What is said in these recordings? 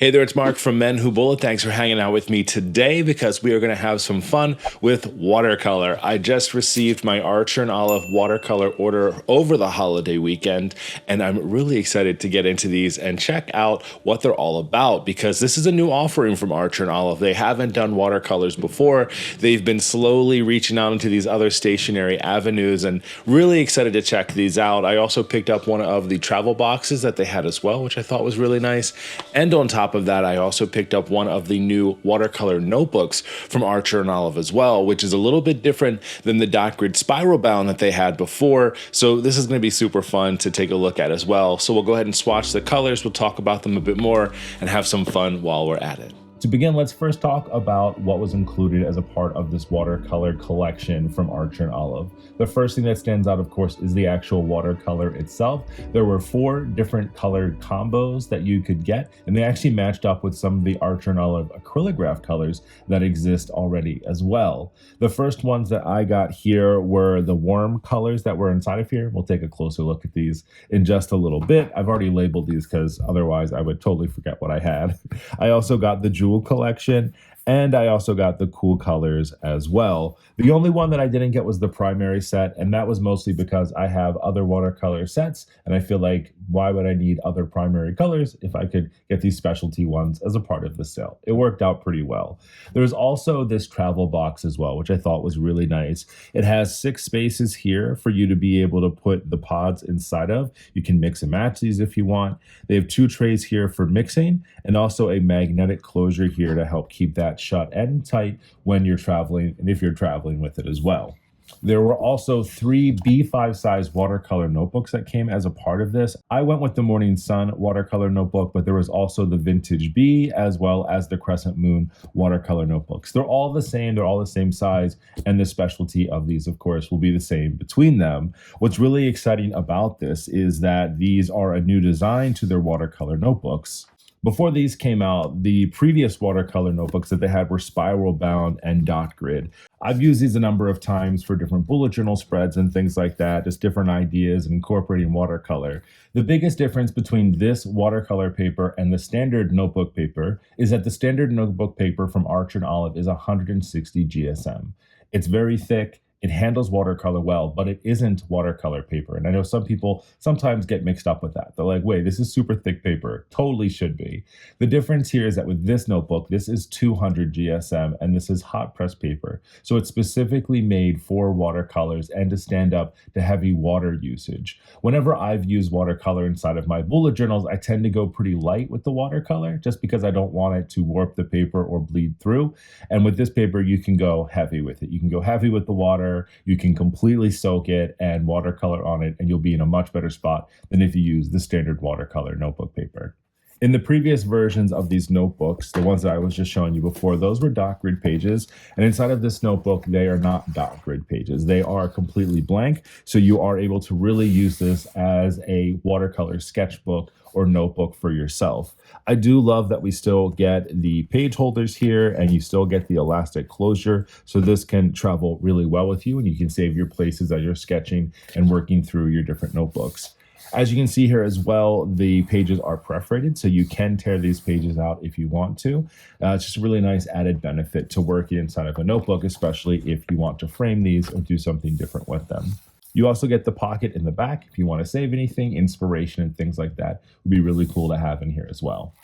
Hey there, it's Mark from MENWHOBULLET. Thanks for hanging out with me today because we are going to have some fun with watercolor. I just received my Archer and Olive watercolor order over the holiday weekend, and I'm really excited to get into these and check out what they're all about because this is a new offering from Archer and Olive. They haven't done watercolors before. They've been slowly reaching out into these other stationary avenues and really excited to check these out. I also picked up one of the travel boxes that they had as well, which I thought was really nice. And on top of that, I also picked up one of the new watercolor notebooks from Archer and Olive as well, which is a little bit different than the dot grid spiral bound that they had before. So this is going to be super fun to take a look at as well. So we'll go ahead and swatch the colors. We'll talk about them a bit more and have some fun while we're at it. To begin, let's first talk about what was included as a part of this watercolor collection from Archer and Olive. The first thing that stands out, of course, is the actual watercolor itself. There were 4 different colored combos that you could get, and they actually matched up with some of the Archer and Olive acrylograph colors that exist already as well. The first ones that I got here were the warm colors that were inside of here. We'll take a closer look at these in just a little bit. I've already labeled these because otherwise I would totally forget what I had. I also got the jewel collection, and I also got the cool colors as well. The only one that I didn't get was the primary set, and that was mostly because I have other watercolor sets, and I feel like why would I need other primary colors if I could get these specialty ones as a part of the sale? It worked out pretty well. There's also this travel box as well, which I thought was really nice. It has 6 spaces here for you to be able to put the pods inside of. You can mix and match these if you want. They have 2 trays here for mixing, and also a magnetic closure here to help keep that shut and tight when you're traveling, and if you're traveling with it as well. There were also 3 B5 size watercolor notebooks that came as a part of this. I went with the Morning Sun watercolor notebook, but there was also the Vintage B as well as the Crescent Moon watercolor notebooks. They're all the same, they're all the same size, and the specialty of these, of course, will be the same between them. What's really exciting about this is that these are a new design to their watercolor notebooks. Before these came out, the previous watercolor notebooks that they had were spiral bound and dot grid. I've used these a number of times for different bullet journal spreads and things like that, just different ideas and incorporating watercolor. The biggest difference between this watercolor paper and the standard notebook paper is that the standard notebook paper from Archer and Olive is 160 GSM. It's very thick. It handles watercolor well, but it isn't watercolor paper. And I know some people sometimes get mixed up with that. They're like, wait, this is super thick paper. Totally should be. The difference here is that with this notebook, this is 200 GSM and this is hot press paper. So it's specifically made for watercolors and to stand up to heavy water usage. Whenever I've used watercolor inside of my bullet journals, I tend to go pretty light with the watercolor just because I don't want it to warp the paper or bleed through. And with this paper, you can go heavy with it. You can go heavy with the water. You can completely soak it and watercolor on it, and you'll be in a much better spot than if you use the standard watercolor notebook paper. In the previous versions of these notebooks, the ones that I was just showing you before, those were dot grid pages. And inside of this notebook, they are not dot grid pages. They are completely blank. So you are able to really use this as a watercolor sketchbook or notebook for yourself. I do love that we still get the page holders here and you still get the elastic closure. So this can travel really well with you and you can save your places as you're sketching and working through your different notebooks. As you can see here as well, the pages are perforated, so you can tear these pages out if you want to. It's just a really nice added benefit to working inside of a notebook, especially if you want to frame these or do something different with them. You also get the pocket in the back if you want to save anything, inspiration and things like that would be really cool to have in here as well.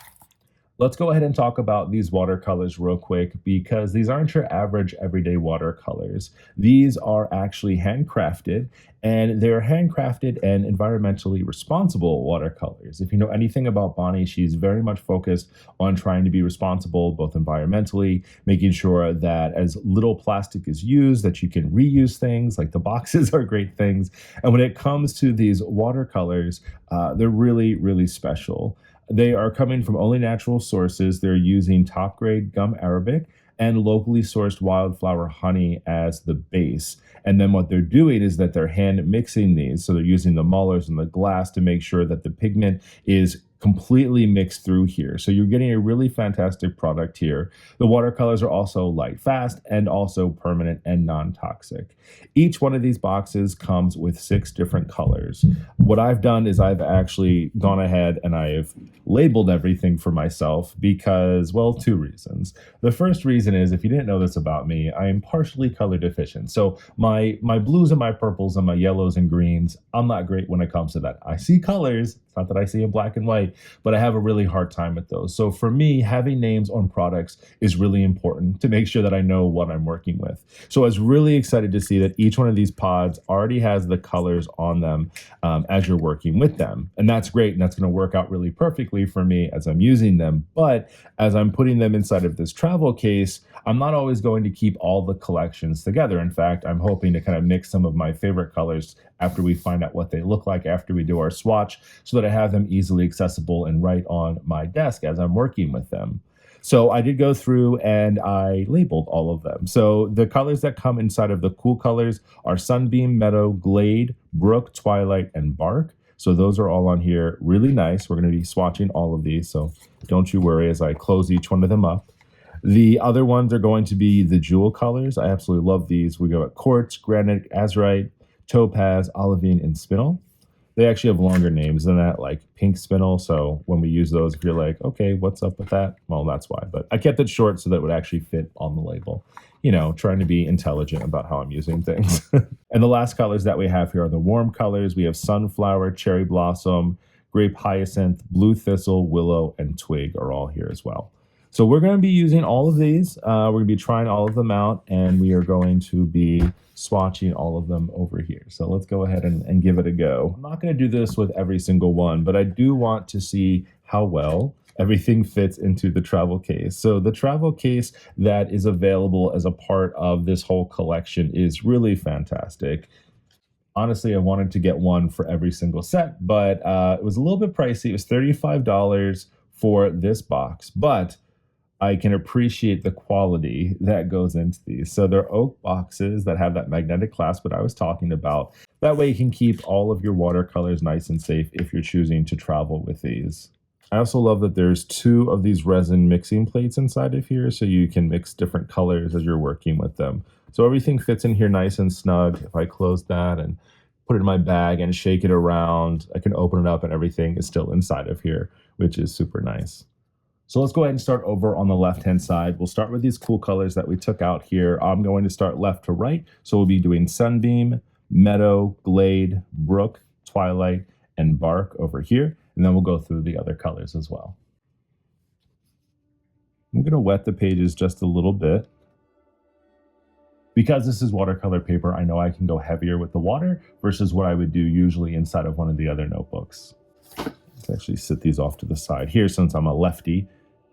Let's go ahead and talk about these watercolors real quick because these aren't your average everyday watercolors. These are actually handcrafted, and they're handcrafted and environmentally responsible watercolors. If you know anything about Bonnie, she's very much focused on trying to be responsible both environmentally, making sure that as little plastic is used, that you can reuse things, like the boxes are great things. And when it comes to these watercolors, they're really, really special. They are coming from only natural sources. They're using top grade gum arabic and locally sourced wildflower honey as the base. And then what they're doing is that they're hand mixing these. So they're using the mullers and the glass to make sure that the pigment is completely mixed through here. So you're getting a really fantastic product here. The watercolors are also light fast and also permanent and non-toxic. Each one of these boxes comes with 6 different colors. What I've done is I've actually gone ahead and I've labeled everything for myself because, well, 2 reasons. The first reason is, if you didn't know this about me, I am partially color deficient. So my blues and my purples and my yellows and greens, I'm not great when it comes to that. I see colors. It's not that I see in black and white, but I have a really hard time with those. So for me, having names on products is really important to make sure that I know what I'm working with. So I was really excited to see that each one of these pods already has the colors on them as you're working with them. And that's great. And that's going to work out really perfectly for me as I'm using them. But as I'm putting them inside of this travel case, I'm not always going to keep all the collections together. In fact, I'm hoping to kind of mix some of my favorite colors after we find out what they look like after we do our swatch, so that I have them easily accessible and right on my desk as I'm working with them. So I did go through and I labeled all of them. So the colors that come inside of the cool colors are Sunbeam, Meadow, Glade, Brook, Twilight, and Bark. So those are all on here. Really nice. We're going to be swatching all of these, so don't you worry as I close each one of them up. The other ones are going to be the jewel colors. I absolutely love these. We go at quartz, granite, azurite, topaz, olivine, and spinel. They actually have longer names than that, like pink spinel. So when we use those, if you're like, okay, what's up with that? Well, that's why. But I kept it short so that it would actually fit on the label. You know, trying to be intelligent about how I'm using things. And the last colors that we have here are the warm colors. We have sunflower, cherry blossom, grape hyacinth, blue thistle, willow, and twig are all here as well. So we're going to be using all of these. We're going to be trying all of them out, and we are going to be swatching all of them over here. So let's go ahead and give it a go. I'm not going to do this with every single one, but I do want to see how well everything fits into the travel case. So the travel case that is available as a part of this whole collection is really fantastic. Honestly, I wanted to get one for every single set, but it was a little bit pricey. It was $35 for this box, but I can appreciate the quality that goes into these. So they're oak boxes that have that magnetic clasp that I was talking about. That way you can keep all of your watercolors nice and safe if you're choosing to travel with these. I also love that there's 2 of these resin mixing plates inside of here, so you can mix different colors as you're working with them. So everything fits in here nice and snug. If I close that and put it in my bag and shake it around, I can open it up and everything is still inside of here, which is super nice. So let's go ahead and start over on the left-hand side. We'll start with these cool colors that we took out here. I'm going to start left to right. So we'll be doing Sunbeam, Meadow, Glade, Brook, Twilight, and Bark over here. And then we'll go through the other colors as well. I'm going to wet the pages just a little bit. Because this is watercolor paper, I know I can go heavier with the water versus what I would do usually inside of one of the other notebooks. Let's actually sit these off to the side here since I'm a lefty.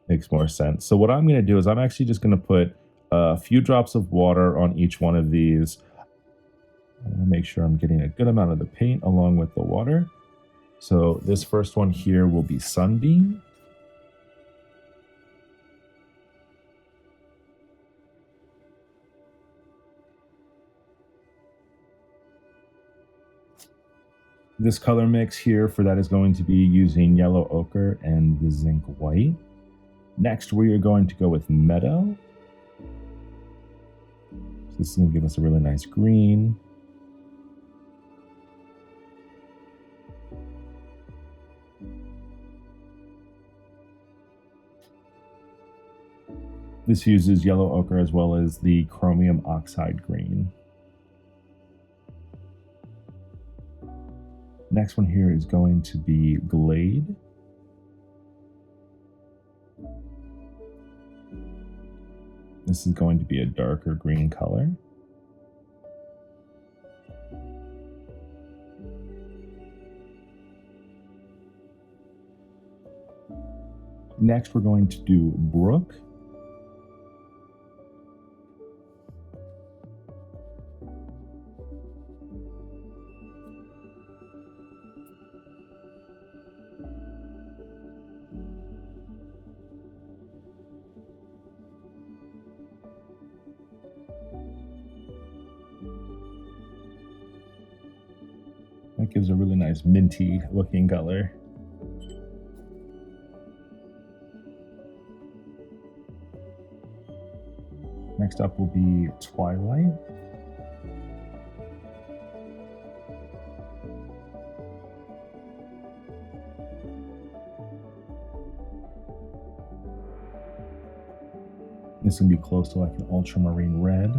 Makes more sense. So what I'm going to do is I'm actually just going to put a few drops of water on each one of these. I want to make sure I'm getting a good amount of the paint along with the water. So this first one here will be Sunbeam. This color mix here for that is going to be using yellow ochre and the zinc white. Next, we are going to go with Meadow. So this is going to give us a really nice green. This uses yellow ochre as well as the chromium oxide green. Next one here is going to be Glade. This is going to be a darker green color. Next, we're going to do Brook. That gives a really nice minty looking color. Next up will be Twilight. This would be close to like an ultramarine red.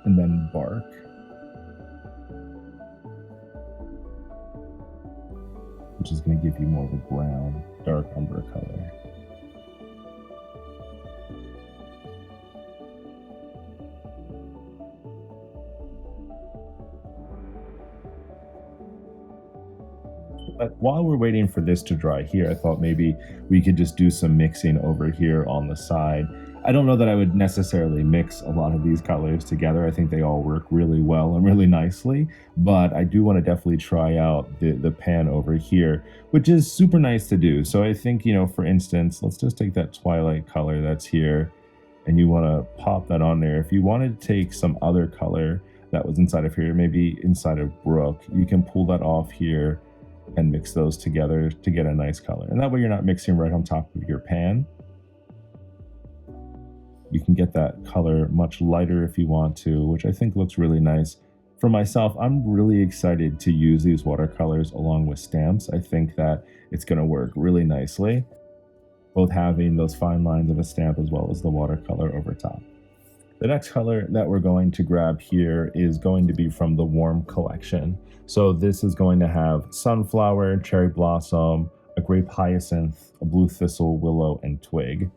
And then Bark. Which is going to give you more of a brown, dark umber color. But while we're waiting for this to dry here, I thought maybe we could just do some mixing over here on the side. I don't know that I would necessarily mix a lot of these colors together. I think they all work really well and really nicely, but I do want to definitely try out the pan over here, which is super nice to do. So I think, you know, for instance, let's just take that Twilight color that's here, and you want to pop that on there. If you wanted to take some other color that was inside of here, maybe inside of Brook, you can pull that off here and mix those together to get a nice color. And that way you're not mixing right on top of your pan. You can get that color much lighter if you want to, which I think looks really nice. For myself, I'm really excited to use these watercolors along with stamps. I think that it's going to work really nicely, both having those fine lines of a stamp as well as the watercolor over top. The next color that we're going to grab here is going to be from the Warm Collection. So this is going to have sunflower, cherry blossom, a grape hyacinth, a blue thistle, willow, and twig.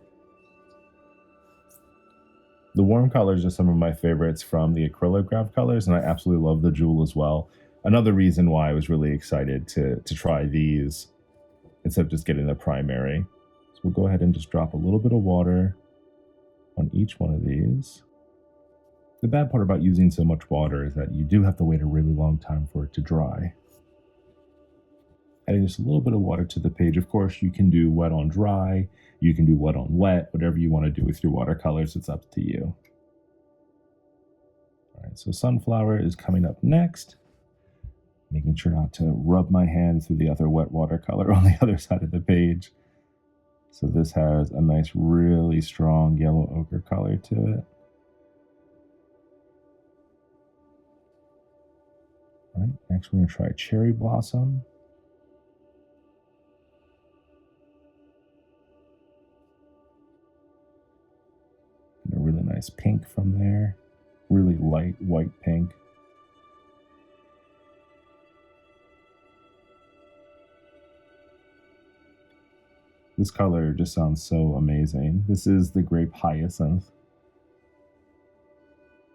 The warm colors are some of my favorites from the acrylograph colors, and I absolutely love the jewel as well. Another reason why I was really excited to try these instead of just getting the primary. So we'll go ahead and just drop a little bit of water on each one of these. The bad part about using so much water is that you do have to wait a really long time for it to dry. Adding just a little bit of water to the page. Of course, you can do wet on dry, you can do wet on wet, whatever you want to do with your watercolors, it's up to you. All right, so sunflower is coming up next. Making sure not to rub my hand through the other wet watercolor on the other side of the page. So this has a nice, really strong yellow ochre color to it. All right, next we're going to try cherry blossom. And a really nice pink from there. Really light white pink. This color just sounds so amazing. This is the grape hyacinth.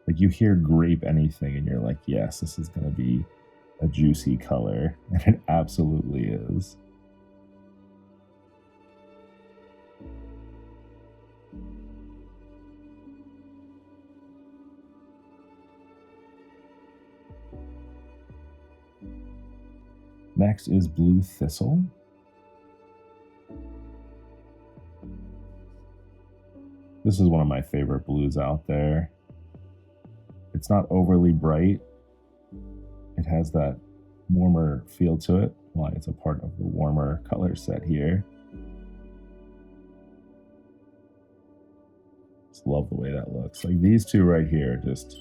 Like you hear grape anything and you're like, yes, this is going to be a juicy color. And it absolutely is. Next is blue thistle. This is one of my favorite blues out there. It's not overly bright. It has that warmer feel to it. Well, it's a part of the warmer color set here. Just love the way that looks. Like these two right here, just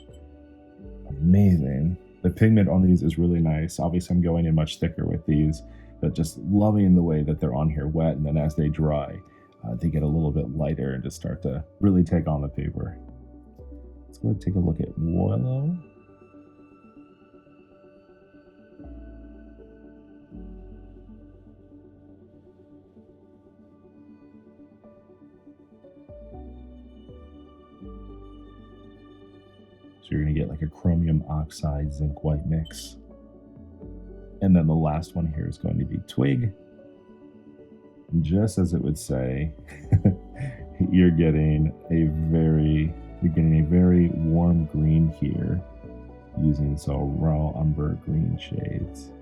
amazing. The pigment on these is really nice. Obviously, I'm going in much thicker with these, but just loving the way that they're on here wet, and then as they dry, they get a little bit lighter and just start to really take on the paper. Let's go ahead and take a look at willow. So you're going to get like a chromium oxide zinc white mix. And then the last one here is going to be twig. And just as it would say, you're getting a very warm green here using some raw umber green shades.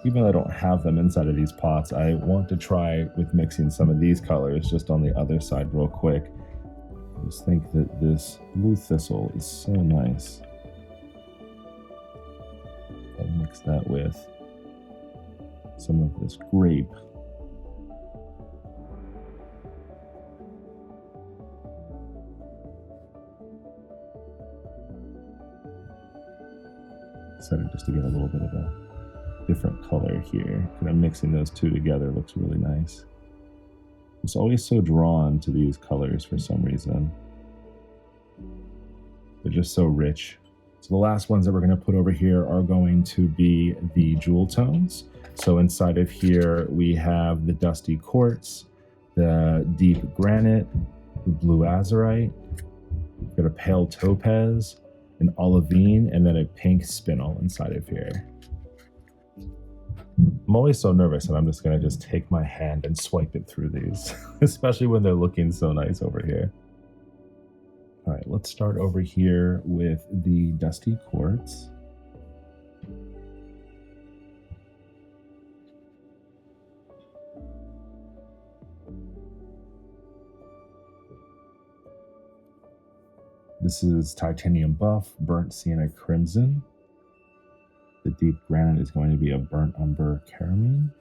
Even though I don't have them inside of these pots, I want to try with mixing some of these colors just on the other side real quick. I just think that this blue thistle is so nice. I'll mix that with some of this grape. Decided just to get a little bit of a different color here. Kind of mixing those two together looks really nice. I'm just always so drawn to these colors for some reason. They're just so rich. So the last ones that we're going to put over here are going to be the jewel tones. So inside of here we have the dusty quartz, the deep granite, the blue azurite, we've got a pale topaz, an olivine, and then a pink spinel inside of here. I'm always so nervous that I'm just going to just take my hand and swipe it through these, especially when they're looking so nice over here. All right, let's start over here with the dusty quartz. This is titanium buff, burnt sienna crimson. The deep granite is going to be a burnt umber carmine.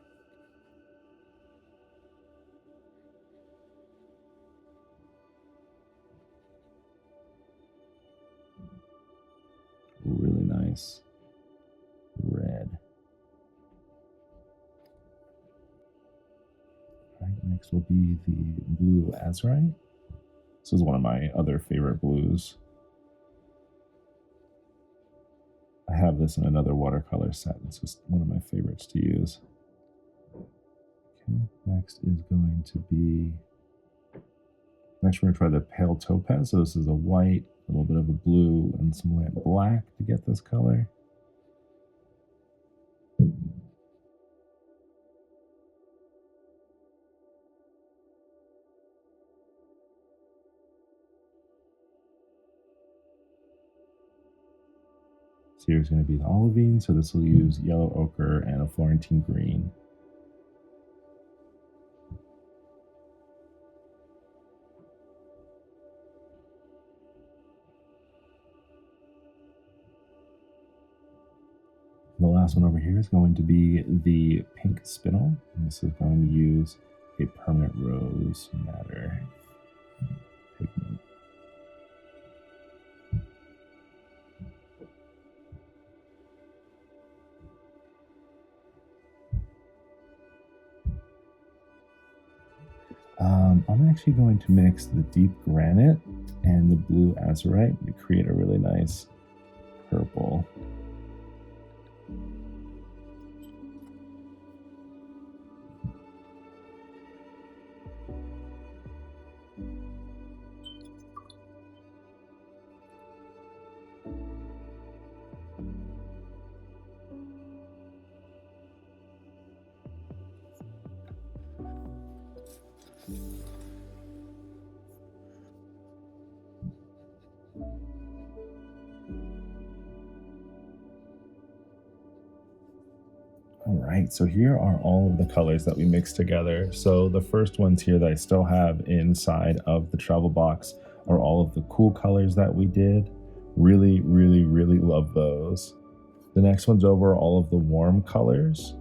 Really nice red. All right, next will be the blue azurite. This is one of my other favorite blues. I have this in another watercolor set. It's just one of my favorites to use. Okay, next is going to be, next we're going to try the pale topaz. So this is a white, a little bit of a blue, and some light black to get this color. So here's going to be the olivine, so this will use yellow ochre and a Florentine green. The last one over here is going to be the pink spinel, and this is going to use a permanent rose madder pigment. I'm actually going to mix the deep granite and the blue azurite to create a really nice purple. All right, so here are all of the colors that we mixed together. So the first ones here that I still have inside of the travel box are all of the cool colors that we did. Really, really, really love those. The next one's over are all of the warm colors.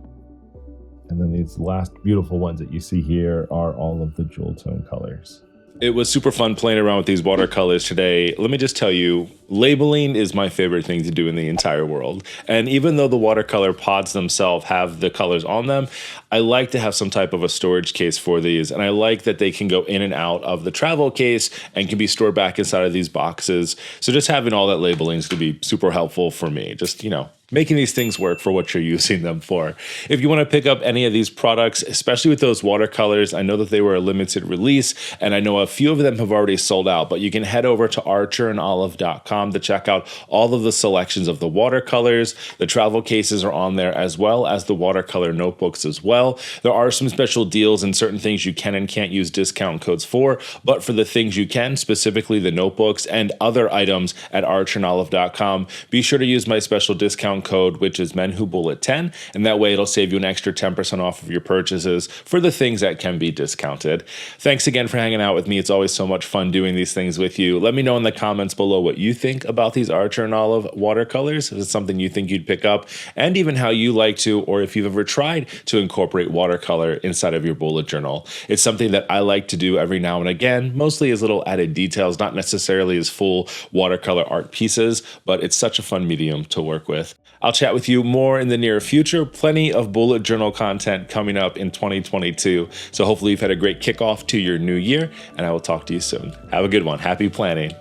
And then these last beautiful ones that you see here are all of the jewel tone colors. It was super fun playing around with these watercolors today. Let me just tell you, labeling is my favorite thing to do in the entire world. And even though the watercolor pods themselves have the colors on them, I like to have some type of a storage case for these. And I like that they can go in and out of the travel case and can be stored back inside of these boxes. So just having all that labeling is going to be super helpful for me. Just, you know, making these things work for what you're using them for. If you want to pick up any of these products, especially with those watercolors, I know that they were a limited release, and I know a few of them have already sold out, but you can head over to archerandolive.com to check out all of the selections of the watercolors. The travel cases are on there, as well as the watercolor notebooks as well. There are some special deals and certain things you can and can't use discount codes for, but for the things you can, specifically the notebooks and other items at archerandolive.com, be sure to use my special discount code, which is MENWHOBULLET10, and that way it'll save you an extra 10% off of your purchases for the things that can be discounted. Thanks again for hanging out with me. It's always so much fun doing these things with you. Let me know in the comments below what you think think about these Archer and Olive watercolors, if it's something you think you'd pick up, and even how you like to, or if you've ever tried to incorporate watercolor inside of your bullet journal. It's something that I like to do every now and again, mostly as little added details, not necessarily as full watercolor art pieces, but it's such a fun medium to work with. I'll chat with you more in the near future. Plenty of bullet journal content coming up in 2022. So hopefully you've had a great kickoff to your new year, and I will talk to you soon. Have a good one. Happy planning.